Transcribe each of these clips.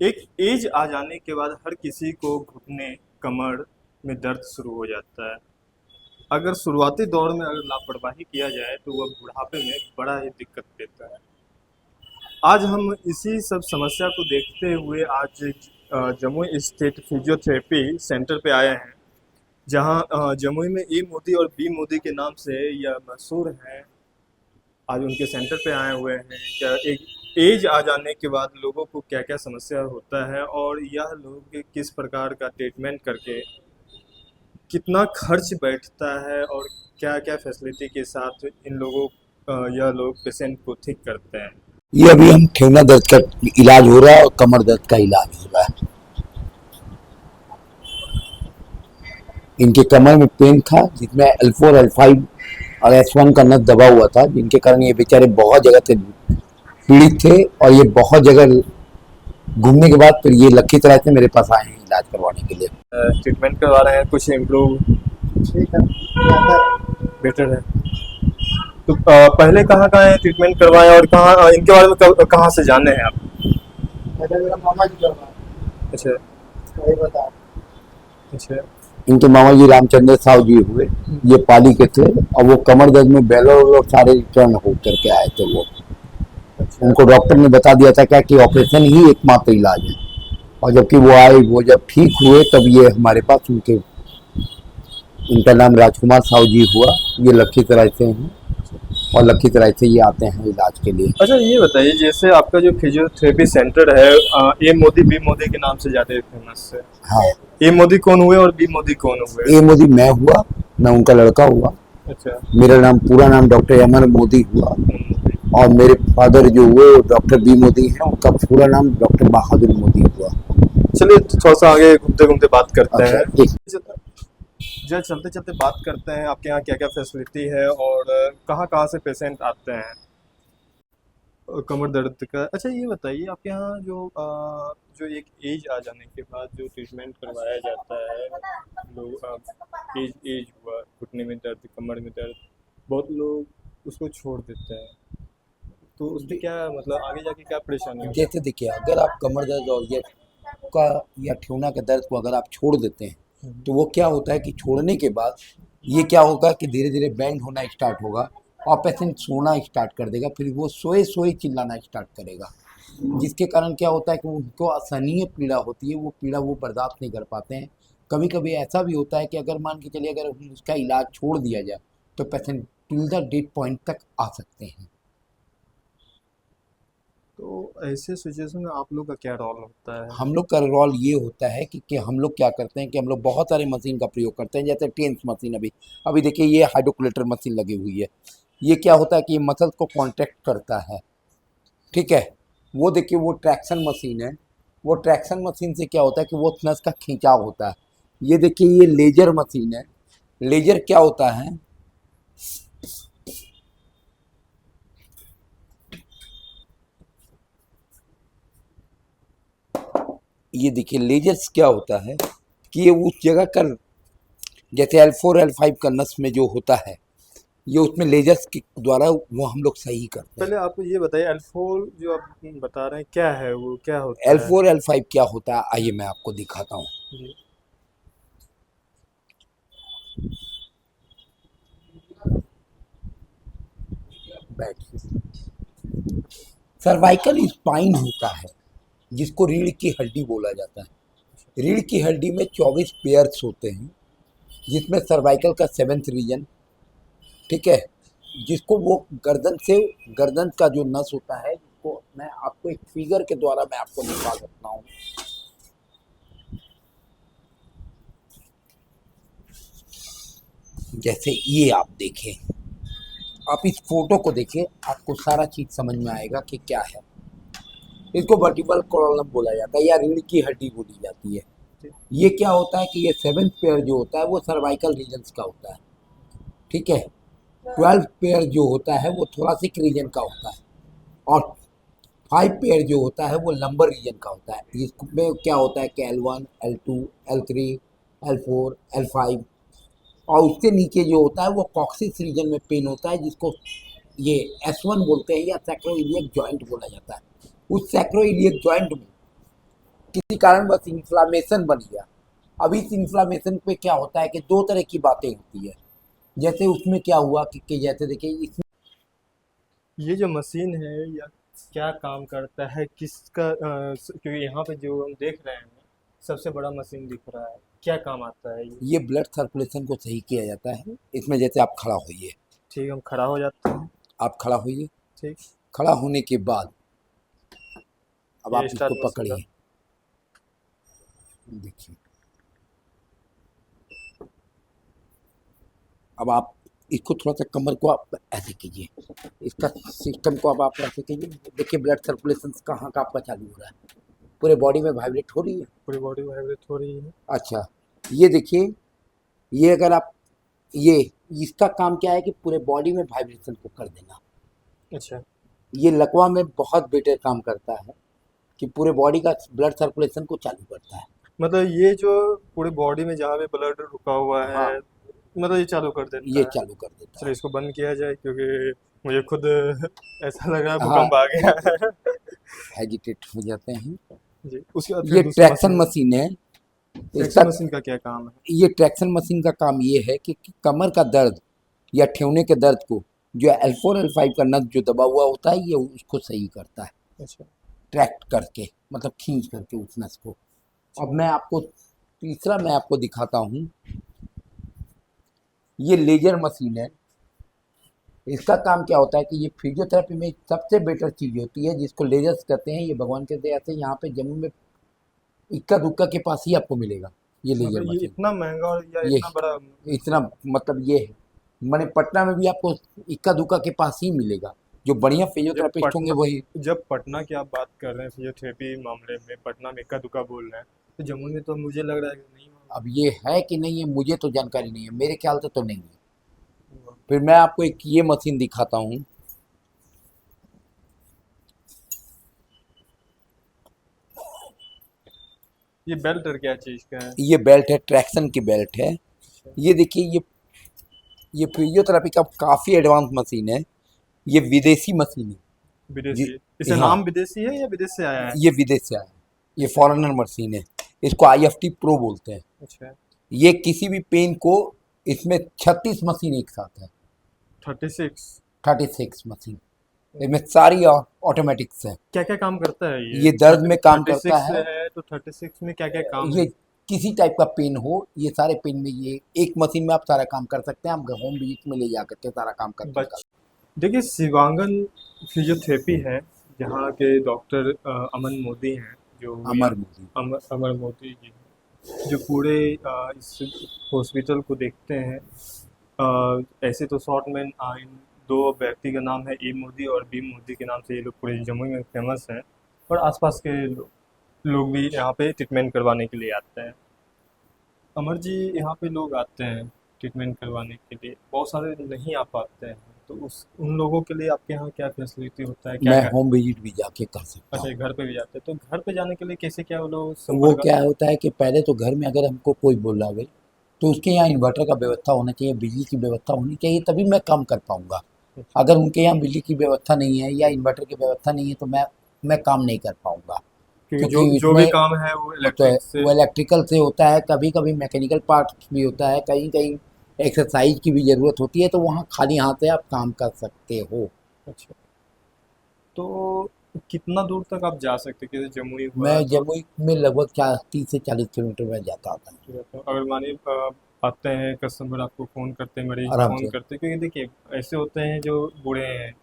एक एज आ जाने के बाद हर किसी को घुटने कमर में दर्द शुरू हो जाता है। अगर शुरुआती दौर में अगर लापरवाही किया जाए तो वह बुढ़ापे में बड़ा ही दिक्कत देता है। आज हम इसी सब समस्या को देखते हुए आज जमुई स्टेट फिजियोथेरेपी सेंटर पे आए हैं, जहां जमुई में ए मोदी और बी मोदी के नाम से यह मशहूर है। आज उनके सेंटर पे आए हुए हैं। क्या एक एज आ जाने के बाद लोगों को क्या क्या समस्या होता है और यह लोग किस प्रकार का ट्रीटमेंट करके कितना खर्च बैठता है और क्या क्या फैसिलिटी के साथ इन लोगों यह लोग पेशेंट को ठीक करते हैं। ये अभी हम ठेवना दर्द का इलाज हो रहा है और कमर दर्द का इलाज हो रहा है। इनके कमर में पेन था जिसमें L4, L5 और S1 का नस दबा हुआ था, जिनके कारण ये बेचारे बहुत जगह से पीड़ित थे और ये बहुत जगह घूमने के बाद फिर ये लखीसराय से मेरे पास आए हैं इलाज करवाने के लिए। ट्रीटमेंट करवा रहे हैं, कुछ इम्प्रूव ठीक है, बेटर है। तो पहले कहाँ कहाँ ट्रीटमेंट करवाएं और कहाँ इनके बारे में कहाँ से जाने हैं आप? पहले मेरा मामा जी करवा अच्छा वही बता। अच्छा। इनके मामा जी रामचंद्र साहु जी हुए, ये पाली के थे और वो कमर दर्द में बेलोर और सारे रिटर्न हो करके आए थे। वो उनको डॉक्टर ने बता दिया था क्या कि ऑपरेशन ही एकमात्र इलाज है, और जबकि वो आए, वो जब ठीक हुए तब ये हमारे पास इनका नाम राजकुमार साहु जी हुआ। ये लखीसराय से हैं और लखीसराय से ये आते हैं इलाज के लिए। अच्छा, ये बताइए जैसे आपका जो फिजियोथेरेपी सेंटर है, ए मोदी बी मोदी के नाम से ज़्यादा फेमस है। हाँ, ए मोदी कौन हुए और बी मोदी कौन हुए? ए मोदी मैं हुआ, मैं उनका लड़का हुआ। अच्छा। मेरा नाम पूरा नाम डॉक्टर अमर मोदी हुआ और मेरे फादर जो हुए डॉक्टर बी मोदी हैं, उनका पूरा नाम डॉक्टर बहादुर मोदी हुआ। चलिए थोड़ा सा आगे घूमते घूमते बात करते अच्छा, हैं। ठीक। जब चलते चलते बात करते हैं आपके यहाँ क्या क्या फैसिलिटी है और कहाँ कहाँ से पेशेंट आते हैं कमर दर्द का। अच्छा, ये बताइए आपके यहाँ जो एक एज आ जाने के बाद जो ट्रीटमेंट करवाया जाता है, लोग एज एज हुआ, घुटने में दर्द, कमर में दर्द, बहुत लोग उसको छोड़ देते हैं, तो उससे क्या मतलब आगे जाके क्या परेशानी होती है? जैसे देखिए, अगर आप कमर दर्द और ये का या ठेवना के दर्द को अगर आप छोड़ देते हैं तो वो क्या होता है कि छोड़ने के बाद ये क्या होगा कि धीरे धीरे बैंड होना स्टार्ट होगा और पेशेंट सोना स्टार्ट कर देगा। फिर वो सोए सोए चिल्लाना स्टार्ट करेगा, जिसके कारण क्या होता है कि उनको असहनीय पीड़ा होती है। वो पीड़ा वो बर्दाश्त नहीं कर पाते हैं। कभी कभी ऐसा भी होता है कि अगर मान के चलिए अगर उसका इलाज छोड़ दिया जाए तो patient till the dead point तक आ सकते हैं। तो ऐसे सिचुएशन में आप लोग का क्या रोल होता है? हम लोग का रोल ये होता है कि हम लोग क्या करते हैं कि हम लोग बहुत सारे मशीन का प्रयोग करते हैं। जैसे टेंस मशीन, अभी अभी देखिए ये हाइड्रोकुलेटर मशीन लगी हुई है। ये क्या होता है कि ये मसल को कॉन्ट्रैक्ट करता है, ठीक है। वो देखिए वो ट्रैक्शन मशीन है। वो ट्रैक्शन मशीन से क्या होता है कि वो नस का खिंचाव होता है। ये देखिए ये लेजर मशीन है। लेजर क्या होता है, ये देखिए लेजर्स क्या होता है कि ये उस जगह का, जैसे L4, L5 का नस में जो होता है, ये उसमें लेजर्स के द्वारा वो हम लोग सही करते हैं। पहले आप ये बताइए L4 जो आप बता रहे हैं क्या है, वो क्या होता है? L4, L5 क्या होता है, आइए मैं आपको दिखाता हूँ। जी। बैठिए। सर्वाइकल स्पाइन होता है जिसको रीढ़ की हड्डी बोला जाता है। रीढ़ की हड्डी में 24 पेयर्स होते हैं, जिसमें सर्वाइकल का 7th रीजन, ठीक है, जिसको वो गर्दन से, गर्दन का जो नस होता है, जिसको मैं आपको एक फिगर के द्वारा मैं आपको दिखा सकता हूँ। जैसे ये आप देखें, आप इस फोटो को देखें, आपको सारा चीज समझ में आएगा कि क्या है। इसको वर्टिबल कॉलम बोला जाता है या रीढ़ की हड्डी बोली जाती है। ये क्या होता है कि ये 7th पेयर जो होता है वो सर्वाइकल रीजन्स का होता है, ठीक है। 12 पेयर जो होता है वो थोरासिक रीजन का होता है और 5 पेयर जो होता है वो लंबर रीजन का होता है। इसमें क्या होता है कि L1, L2, L3, L4, L5 और उसके नीचे जो होता है वो कॉक्सिस रीजन में पेन होता है, जिसको ये S1 बोलते हैं या सैक्रोइलियक जॉइंट बोला जाता है। उस सैक्रोइलियक जॉइंट में किसी कारणवश इन्फ्लामेशन बन गया। अब इस इन्फ्लामेशन पे क्या होता है कि दो तरह की बातें होती है। जैसे उसमें क्या हुआ कि जैसे देखिए इसमें ये जो मशीन है या क्या काम करता है किसका क्योंकि यहाँ पे जो हम देख रहे हैं सबसे बड़ा मशीन दिख रहा है, क्या काम आता है ये? ये ब्लड सर्कुलेशन को सही किया जाता है। इसमें जैसे आप खड़ा होइए, ठीक, हम खड़ा हो जाते हैं। आप खड़ा होइए। ठीक, खड़ा होने के बाद अब ये आप स्टार्ट इसको मशीन का। पकड़िए। देखिए, अब आप इसको थोड़ा सा कमर को आप ऐसे कीजिए, इसका सिस्टम को अब आप ऐसे कीजिए। देखिए ब्लड सर्कुलेशन कहाँ का आपका चालू हो रहा है, पूरे बॉडी में वाइब्रेट हो रही है। पूरी बॉडी वाइब्रेट हो रही है। अच्छा, ये देखिए, ये अगर आप ये इसका काम क्या है कि पूरे बॉडी में वाइब्रेशन को कर देना। अच्छा, ये लकवा में बहुत बेटर काम करता है कि पूरे बॉडी का ब्लड सर्कुलेशन को चालू करता है। मतलब ये जो पूरी बॉडी में जहाँ पे ब्लड रुका हुआ है, हाँ, मतलब ये चालू कर देता ये है। चालू कर देता चलो है। इसको बंद किया जाए क्योंकि मुझे खुद ऐसा लग रहा है हाँ, भूकंप आ गया है। हेजिटेट हो जाते हैं। जी, उसके बाद ये फिर दूसरी ट्रैक्शन मशीन। मशीन है। इसका ट्रैक्शन मशीन का क्या काम है? ये ट्रैक्शन मशीन का काम ये है कि कमर का दर्द या ठेवने के दर्द को, जो L4 L5 का नस जो दबा हुआ होता है, ये उसको सही करता है, अच्छा, ट्रैक्ट करके, मतलब खींच करके उस नस को। अब मैं आपको तीसरा मैं आपको दिखाता हूँ। ये लेजर मशीन है। इसका काम क्या होता है कि ये फिजियोथेरेपी में सबसे बेटर चीज़ होती है, जिसको लेजर्स कहते हैं। ये भगवान के दया से यहाँ पे जम्मू में इक्का दुक्का के पास ही आपको मिलेगा ये लेजर मतलब ये मशीन। इतना महंगा और या ये इतना बड़ा? इतना, मतलब ये है, मैंने पटना में भी आपको इक्का दुक्का के पास ही मिलेगा। जो बढ़िया जब फिजियोथेरेपिस्ट होंगे पटना वही। जब पटना की आप बात कर रहे हैं फिजियोथेरेपी मामले में, पटना में इक्का दुक्का बोल रहे हैं, तो जम्मू में तो मुझे लग रहा है कि नहीं अब ये है कि नहीं है मुझे तो जानकारी नहीं है, मेरे ख्याल से तो नहीं है। होगा। फिर मैं आपको एक ये मशीन दिखाता हूँ। ये बेल्ट और क्या चीज़ का है? ये बेल्ट है, ट्रैक्शन की बेल्ट है। अच्छा, ये देखिए, ये फिजियोथेरेपी का काफ़ी एडवांस मशीन है। ये विदेशी मशीन है। विदेशी? ये इसे हाँ, नाम विदेशी है या विदेश से आया है? ये विदेश से आया है। ये फॉरेनर मशीन है। इसको IFT प्रो बोलते हैं। अच्छा, ये किसी भी पेन को, इसमें 36 मशीन एक साथ है। 36? 36 मशीन, इसमें सारी ऑटोमेटिक्स है। क्या क्या काम करता है ये? ये दर्द में काम करता 36 है। है तो 36 में क्या क्या काम ये है? किसी टाइप का पेन हो, ये सारे पेन में ये एक मशीन में आप सारा काम कर सकते हैं। आप होम विजिट में ले जा करके सारा काम करके निकाल। बच देखिए, शिवांगन फिजियोथेरेपी है जहाँ के डॉक्टर अमन मोदी हैं, जो अमर मोदी। अमर मोदी जी हैं, जो पूरे इस हॉस्पिटल को देखते हैं। ऐसे तो शॉर्ट में इन दो व्यक्ति का नाम है, ए मोदी और बी मोदी के नाम से ये लोग पूरे जम्मू में फेमस हैं, और आसपास के लोग भी यहाँ पे ट्रीटमेंट करवाने के लिए आते हैं। अमर जी, यहाँ पे लोग आते हैं ट्रीटमेंट करवाने के लिए, बहुत सारे नहीं आ पाते हैं, तो उस उन लोगों के लिए आपके यहाँ क्या फैसिलिटी होता है, क्या मैं क्या? होम विजिट भी जाके कर सकता अच्छा, हूँ। घर पे भी जाते हैं, तो घर पे जाने के लिए कैसे क्या वो लोग वो संपर्क? क्या होता है कि पहले तो घर में अगर हमको कोई बुलावे तो उसके यहाँ इन्वर्टर का व्यवस्था होना चाहिए, बिजली की व्यवस्था होनी चाहिए, तभी मैं काम कर पाऊंगा। अच्छा, अगर उनके यहाँ बिजली की व्यवस्था नहीं है या इन्वर्टर की व्यवस्था नहीं है तो मैं काम नहीं कर पाऊंगा। क्योंकि जो क्योंकि जो भी इसमें काम है वो तो इलेक्ट्रिक से। वो इलेक्ट्रिकल से होता है, कभी कभी मैकेनिकल पार्ट भी होता है, कहीं कहीं एक्सरसाइज की भी ज़रूरत होती है, तो वहाँ खाली हाथ से आप काम कर सकते हो। अच्छा, तो कितना दूर तक आप जा सकते हैं? जैसे जमुई मैं हुआ तो जमुई में लगभग 30 से 40 किलोमीटर में जाता आता हूँ अगर मानिए आते हैं कस्टमर, आपको फ़ोन करते हैं, मरीज आराम फ़ोन से। करते हैं, क्योंकि देखिए ऐसे होते हैं जो बूढ़े हैं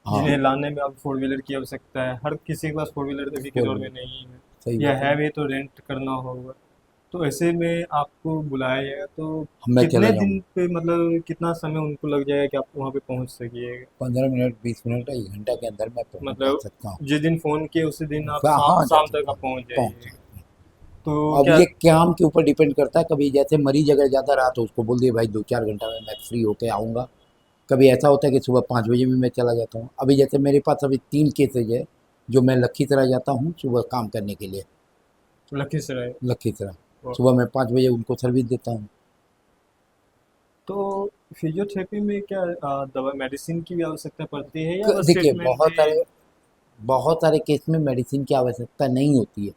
हाँ, जिन्हें लाने में अब फोर व्हीलर की आवश्यकता है, हर किसी के पास फोर व्हीलर अभी के फोर दौर में व्हीलर, नहीं है, सही या बात है है। भी तो रेंट करना होगा। तो ऐसे में आपको बुलाया जाएगा तो मैं चला कितने दिन जाऊँगा। पे, मतलब कितना समय उनको लग जाएगा कि आप वहाँ पे पहुँच सकिएगा? 15 मिनट, 20 मिनट, 1 घंटा के अंदर मैं पहुँच जा मतलब सकता हूँ। जिस दिन फ़ोन किए उसी दिन आप हाँ, जा शाम तक सकता आप हूँ, पहुँच पहुँच जाइए? सकता हूँ। तो अब क्या? ये काम के ऊपर डिपेंड करता है। कभी जैसे मरीज अगर ज़्यादा रहा तो उसको बोल दिए भाई 2-4 घंटा में मैं फ्री होके आऊँगा। कभी ऐसा होता है कि सुबह 5 बजे में मैं चला जाता हूँ। अभी जैसे मेरे पास अभी 3 केसेज है, जो मैं लखीसराय जाता हूँ सुबह काम करने के लिए। लखीसराय? लखीसराय वाह। सुबह मैं 5 बजे उनको सर्विस देता हूँ। तो फिजियोथेरेपी में क्या दवा मेडिसिन की भी आवश्यकता पड़ती है या बस देखिए, ट्रीटमेंट ही? बहुत सारे केस में मेडिसिन की आवश्यकता नहीं होती है।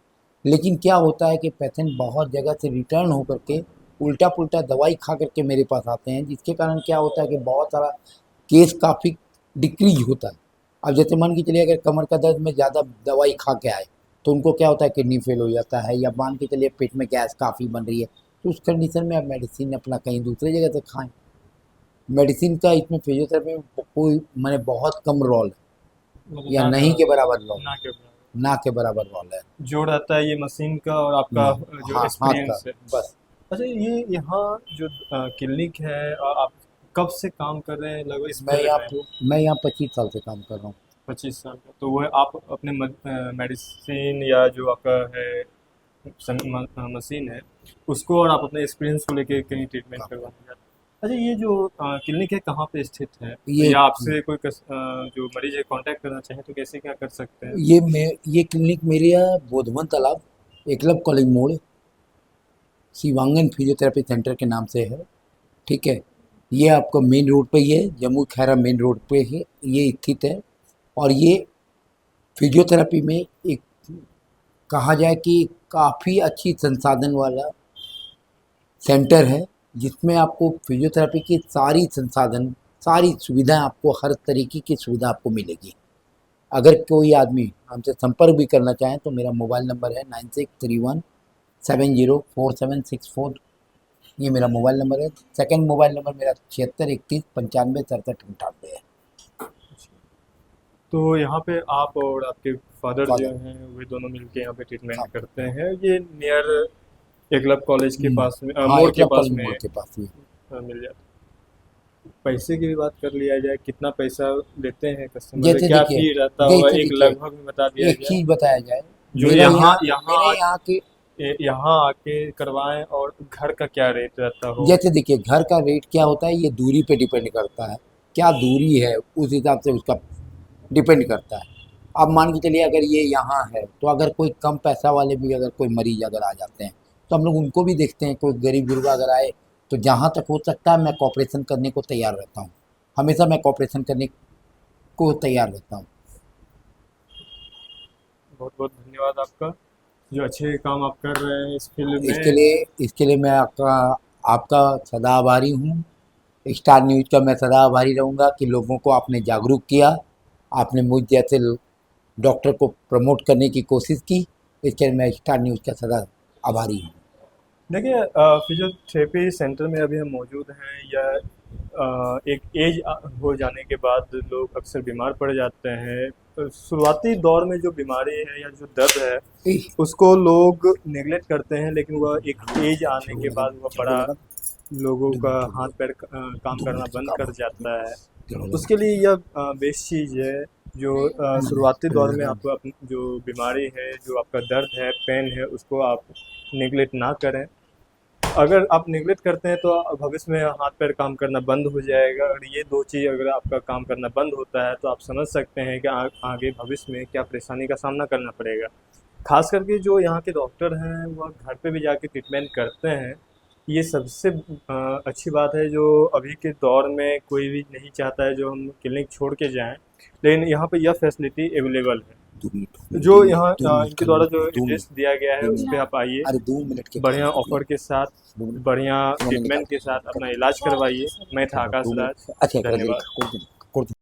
लेकिन क्या होता है कि पेशेंट बहुत जगह से रिटर्न होकर के उल्टा पुल्टा दवाई खा करके मेरे पास आते हैं, जिसके कारण क्या होता है कि बहुत सारा केस काफ़ी डिक्रीज होता है। अब जैसे मान के चलिए अगर कमर का दर्द में ज़्यादा दवाई खा के आए तो उनको क्या होता है, किडनी फेल हो जाता है, या मान के चलिए पेट में गैस काफ़ी बन रही है, तो उस कंडीशन में आप मेडिसिन अपना कहीं दूसरी जगह से खाएं। मेडिसिन का इसमें फिजियोथेरेपी में कोई मैंने बहुत कम रोल है, मतलब या ना नहीं के बराबर रोल, ना के बराबर ना के बराबर रोल है। जो रहता है ये मशीन का और आपका जो हाँ, हाथ का एक्सपीरियंस है। बस। अच्छा, ये यहाँ जो क्लिनिक है, आप कब से काम कर रहे हैं लगभग इस मैं फील्ड में? यहाँ मैं यहाँ 25 साल से काम कर रहा हूँ। 25 साल का। तो वो आप अपने मेडिसिन या जो आपका है मशीन है उसको और आप अपने एक्सपीरियंस को लेके कहीं ट्रीटमेंट करवाने जाते हैं। अच्छा, ये जो क्लिनिक है कहाँ पे स्थित है, ये या आपसे कोई जो मरीज है कांटेक्ट करना चाहे तो कैसे क्या कर सकते हैं? ये क्लिनिक मेरे यहाँ बोधवन तालाब, एकलव कॉलेज मोड़, शिवांगन फिजियोथेरेपी सेंटर के नाम से है। ठीक है, ये आपको मेन रोड पे ही है, जम्मू खैरा मेन रोड पे ही ये स्थित है। और ये फिजियोथेरेपी में एक कहा जाए कि काफ़ी अच्छी संसाधन वाला सेंटर है, जिसमें आपको फिजियोथेरेपी की सारी संसाधन, सारी सुविधाएं, आपको हर तरीके की सुविधा आपको मिलेगी। अगर कोई आदमी हमसे संपर्क भी करना चाहें तो मेरा मोबाइल नंबर है 9631704764। ये मेरा मोबाइल नंबर है। सेकंड मोबाइल नंबर मेरा 7631956798 है। तो यहाँ पे आप और आपके फादर जो फादर, हैं वे दोनों मिलके यहाँ पे ट्रीटमेंट हाँ। करते हैं। ये नियर एकलव कॉलेज के पास में हाँ, मोड़ के एकलव पास कॉलेज में मोड़ के पास ही। मिल जाता है। पैसे की भी बात कर लिया जाए, कितना पैसा लेते हैं कस्टमर से, जैसे क्या देखिए, फी रहता होगा, जैसे एक देखिए, लगभग में बता दिया एक जाए चीज़ बताया जाए, जो मेरा यहाँ मेरे यहाँ के, यहाँ आके करवाएं, और घर का क्या रेट रहता हो? जैसे देखिए घर का रेट क्या होता है, ये दूरी पे डिपेंड करता है, क्या दूरी है उस हिसाब से उसका डिपेंड करता है। अब मान के चलिए अगर ये यहाँ है तो अगर कोई कम पैसा वाले भी अगर कोई मरीज अगर आ जाते हैं तो हम लोग उनको भी देखते हैं। कोई गरीब गुरबा अगर आए तो जहाँ तक हो सकता है मैं कॉपरेशन करने को तैयार रहता हूँ, हमेशा मैं कॉपरेशन करने को तैयार रहता हूँ। बहुत बहुत धन्यवाद आपका, जो अच्छे काम आप कर रहे हैं इस फील्ड इसके में। लिए इसके लिए मैं आपका आपका सदा आभारी हूँ। स्टार न्यूज़ का मैं सदा आभारी रहूँगा कि लोगों को आपने जागरूक किया, आपने मुझ जैसे डॉक्टर को प्रमोट करने की कोशिश की। इसके लिए मैं स्टार न्यूज़ का सदा आभारी हूँ। देखिए, फिजियोथेरेपी सेंटर में अभी हम मौजूद हैं, या एक एज हो जाने के बाद लोग अक्सर बीमार पड़ जाते हैं। तो शुरुआती दौर में जो बीमारी है या जो दर्द है उसको लोग नेगलेक्ट करते हैं, लेकिन वह एक एज आने के बाद वह बड़ा लोगों का हाथ पैर काम करना बंद कर जाता है। उसके लिए यह बेस्ट चीज़ है जो शुरुआती दौर में आप जो बीमारी है, जो आपका दर्द है, पेन है, उसको आप नेगलेक्ट ना करें। अगर आप नेगलेक्ट करते हैं तो भविष्य में हाथ पैर काम करना बंद हो जाएगा। अगर ये दो चीज़ अगर आपका काम करना बंद होता है तो आप समझ सकते हैं कि आगे भविष्य में क्या परेशानी का सामना करना पड़ेगा। खास करके जो यहाँ के डॉक्टर हैं वह घर पे भी जाके ट्रीटमेंट करते हैं। ये सबसे अच्छी बात है, जो अभी के दौर में कोई भी नहीं चाहता है जो हम क्लिनिक छोड़ के जाएं, लेकिन यहाँ पे यह फैसिलिटी अवेलेबल है। जो यहाँ इनके द्वारा जो एड्रेस दिया गया है उस पर आप आइए, अरे 2 मिनट के बढ़िया ऑफर के साथ, बढ़िया ट्रीटमेंट के साथ अपना इलाज करवाइए। मैं था आकाश राज, अच्छा धन्यवाद।